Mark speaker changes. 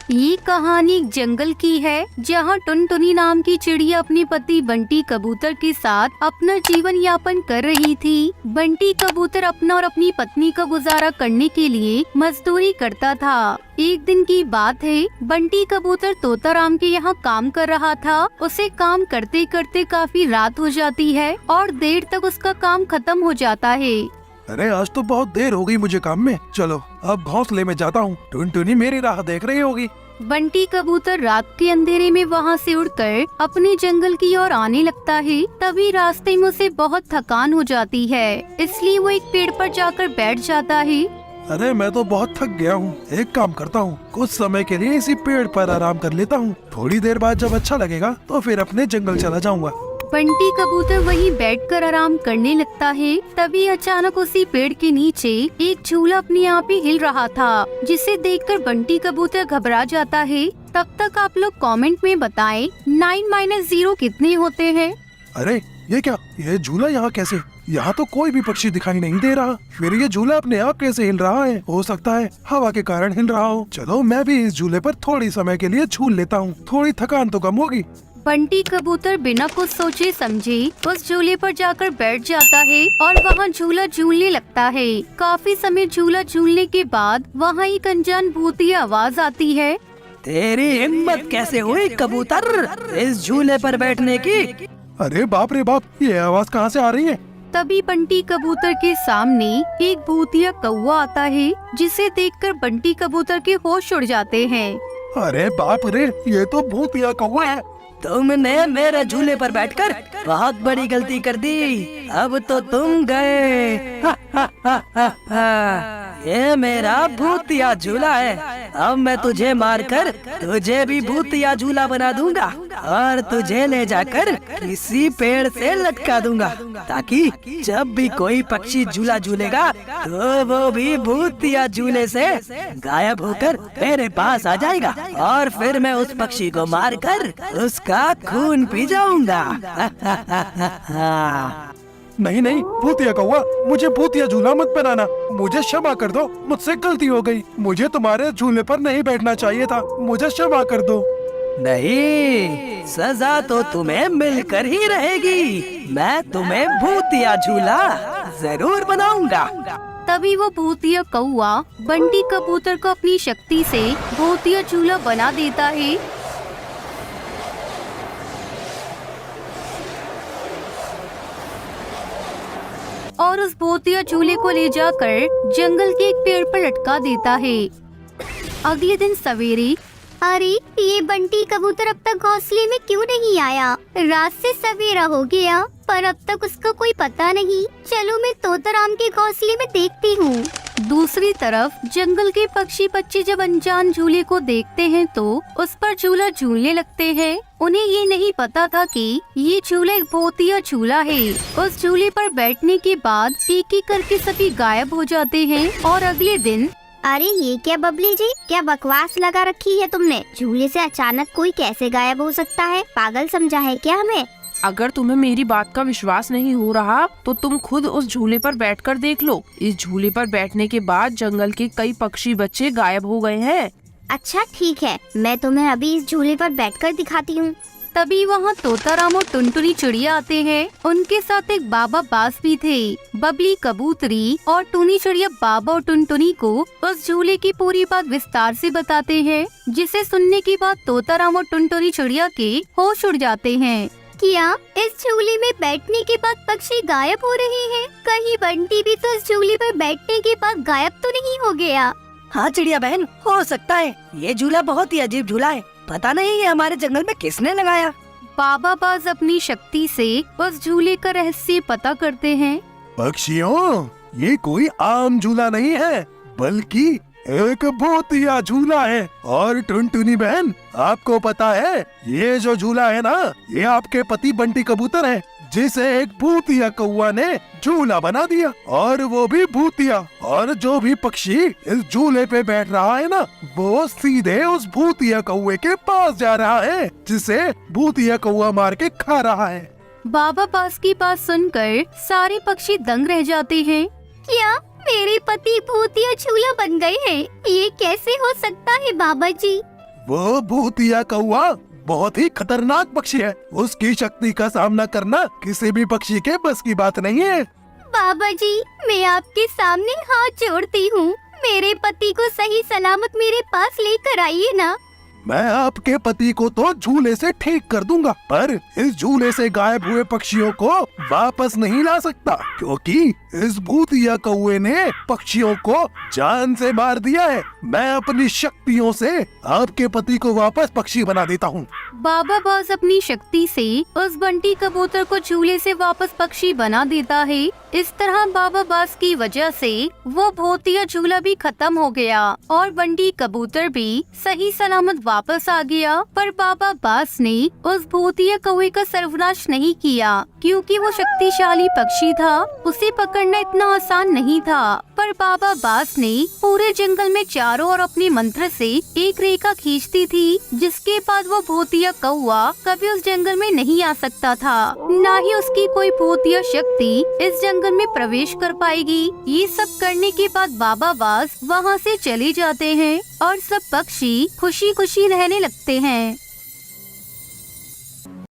Speaker 1: ये कहानी एक जंगल की है जहाँ टुनटुनी नाम की चिड़िया अपने पति बंटी कबूतर के साथ अपना जीवन यापन कर रही थी। बंटी कबूतर अपना और अपनी पत्नी का गुजारा करने के लिए मजदूरी करता था। एक दिन की बात है, बंटी कबूतर तोताराम के यहाँ काम कर रहा था। उसे काम करते करते काफी रात हो जाती है और देर तक उसका काम खत्म हो जाता है।
Speaker 2: अरे आज तो बहुत देर हो गई मुझे काम में। चलो अब घोंसले में जाता हूँ। टुनटुनी मेरी राह देख रही होगी।
Speaker 1: बंटी कबूतर रात के अंधेरे में वहाँ से उड़कर अपने जंगल की ओर आने लगता है। तभी रास्ते में उसे बहुत थकान हो जाती है, इसलिए वो एक पेड़ पर जाकर बैठ जाता है।
Speaker 2: अरे मैं तो बहुत थक गया हूँ। एक काम करता हूँ, कुछ समय के लिए इसी पेड़ पर आराम कर लेता हूँ। थोड़ी देर बाद जब अच्छा लगेगा तो फिर अपने जंगल चला जाऊँगा।
Speaker 1: बंटी कबूतर वहीं बैठकर आराम करने लगता है। तभी अचानक उसी पेड़ के नीचे एक झूला अपने आप ही हिल रहा था, जिसे देखकर बंटी कबूतर घबरा जाता है। तब तक आप लोग कमेंट में बताएं 9 - 0 कितने होते हैं।
Speaker 2: अरे ये क्या, ये झूला यहाँ कैसे? यहाँ तो कोई भी पक्षी दिखाई नहीं दे रहा। फिर ये झूला अपने आप कैसे हिल रहा है? हो सकता है हवा के कारण हिल रहा हो। चलो मैं भी इस झूले पर थोड़ी समय के लिए झूल लेता हूँ, थोड़ी थकान तो कम होगी।
Speaker 1: बंटी कबूतर बिना कुछ सोचे समझे उस झूले पर जाकर बैठ जाता है और वहाँ झूला झूलने लगता है। काफी समय झूला झूलने के बाद वहाँ एक अनजान भूतिया आवाज आती है।
Speaker 3: तेरी हिम्मत कैसे हुई कबूतर इस झूले पर बैठने की?
Speaker 2: अरे बाप रे बाप, ये आवाज कहाँ से आ रही है?
Speaker 1: तभी बंटी कबूतर के सामने एक भूतिया कौवा आता है, जिसे देखकर बंटी कबूतर के होश उड़ जाते हैं।
Speaker 2: अरे बाप रे, ये तो भूतिया कौवा है।
Speaker 3: तुमने मेरे झूले पर बैठकर बहुत बड़ी गलती कर दी। अब तो तुम गए। ये मेरा भूतिया झूला है। अब मैं तुझे मारकर तुझे भी भूतिया झूला बना दूंगा और तुझे ले जाकर किसी पेड़ से लटका दूंगा, ताकि जब भी कोई पक्षी झूला झूलेगा तो वो भी भूतिया झूले से गायब होकर मेरे पास आ जाएगा और फिर मैं उस पक्षी को मारकर उसका खून पी जाऊंगा।
Speaker 2: नहीं नहीं भूतिया कौवा, मुझे भूतिया झूला मत बनाना। मुझे क्षमा कर दो, मुझसे गलती हो गई। मुझे तुम्हारे झूले पर नहीं बैठना चाहिए था। मुझे क्षमा कर दो।
Speaker 3: नहीं, सजा तो तुम्हें मिलकर ही रहेगी। मैं तुम्हें भूतिया झूला जरूर बनाऊंगा।
Speaker 1: तभी वो भूतिया कौवा बंटी कबूतर को अपनी शक्ति से भूतिया झूला बना देता है। और उस भूतिया झूले को ले जाकर जंगल के एक पेड़ पर लटका देता है। अगले दिन सवेरे,
Speaker 4: अरे ये बंटी कबूतर अब तक घोंसले में क्यों नहीं आया? रात से सवेरा हो गया पर अब तक उसका कोई पता नहीं। चलो मैं तोताराम के घोंसले में देखती हूँ।
Speaker 1: दूसरी तरफ जंगल के पक्षी बच्चे जब अनजान झूले को देखते हैं तो उस पर झूला झूलने लगते हैं। उन्हें ये नहीं पता था कि ये झूला एक भूतिया झूला है। उस झूले पर बैठने के बाद एक एक करके सभी गायब हो जाते हैं और अगले दिन।
Speaker 4: अरे ये क्या बबली जी, क्या बकवास लगा रखी है तुमने? झूले से अचानक कोई कैसे गायब हो सकता है? पागल समझा है क्या हमें?
Speaker 5: अगर तुम्हें मेरी बात का विश्वास नहीं हो रहा तो तुम खुद उस झूले पर बैठकर देख लो। इस झूले पर बैठने के बाद जंगल के कई पक्षी बच्चे गायब हो गए हैं।
Speaker 4: अच्छा ठीक है, मैं तुम्हें अभी इस झूले पर बैठकर दिखाती हूँ।
Speaker 1: तभी वहाँ तोताराम और टुनटुनी चिड़िया आते हैं। उनके साथ एक बाबा बास भी थे। बबली कबूतरी और टुनी चिड़िया बाबा और टुनटुनी को उस झूले की पूरी बात विस्तार से बताते हैं, जिसे सुनने के बाद तोताराम और टुनटुनी चिड़िया के होश उड़ जाते हैं।
Speaker 4: क्या इस झूले में बैठने के बाद पक्षी गायब हो रहे हैं? कहीं बंटी भी तो इस झूले पर बैठने के बाद गायब तो नहीं हो गया?
Speaker 3: हाँ चिड़िया बहन, हो सकता है। ये झूला बहुत ही अजीब झूला है। पता नहीं ये हमारे जंगल में किसने लगाया।
Speaker 1: बाबा बाज अपनी शक्ति से उस झूले का रहस्य पता करते हैं।
Speaker 2: पक्षियों, ये कोई आम झूला नहीं है, बल्कि एक भूतिया झूला है। और टुनटुनी बहन, आपको पता है ये जो झूला है ना, ये आपके पति बंटी कबूतर है, जिसे एक भूतिया कौवा ने झूला बना दिया, और वो भी भूतिया। और जो भी पक्षी इस झूले पे बैठ रहा है ना, वो सीधे उस भूतिया कौवे के पास जा रहा है, जिसे भूतिया कौवा मार के खा रहा है।
Speaker 1: बाबा बास की बात सुनकर सारे पक्षी दंग रह जाते हैं।
Speaker 4: क्या मेरे पति भूतिया झूला बन गए हैं? ये कैसे हो सकता है बाबा जी?
Speaker 2: वो भूतिया कौवा बहुत ही खतरनाक पक्षी है। उसकी शक्ति का सामना करना किसी भी पक्षी के बस की बात नहीं है।
Speaker 4: बाबा जी, मैं आपके सामने हाथ जोड़ती हूँ, मेरे पति को सही सलामत मेरे पास लेकर आइए ना।
Speaker 2: मैं आपके पति को तो झूले से ठीक कर दूंगा, पर इस झूले से गायब हुए पक्षियों को वापस नहीं ला सकता, क्योंकि इस भूतिया कौवे ने पक्षियों को जान से मार दिया है। मैं अपनी शक्तियों से आपके पति को वापस पक्षी बना देता हूँ।
Speaker 1: बाबा बास अपनी शक्ति से उस बंटी कबूतर को झूले से वापस पक्षी बना देता है। इस तरह बाबा बास की वजह से वो भूतिया झूला भी खत्म हो गया और बंटी कबूतर भी सही सलामत वापस आ गया। पर बाबा बास ने उस भूतिया कौवे का सर्वनाश नहीं किया, क्योंकि वो शक्तिशाली पक्षी था, उसे पकड़ना इतना आसान नहीं था। पर बाबा बास ने पूरे जंगल में चारों ओर अपने मंत्र से एक रेखा खींचती थी, जिसके बाद वो भूतिया कौवा कभी उस जंगल में नहीं आ सकता था, न ही उसकी कोई भूतिया शक्ति इस जंगल में प्रवेश कर पाएगी। ये सब करने के बाद बाबा बास वहाँ से चले जाते हैं और सब पक्षी खुशी खुशी रहने लगते हैं।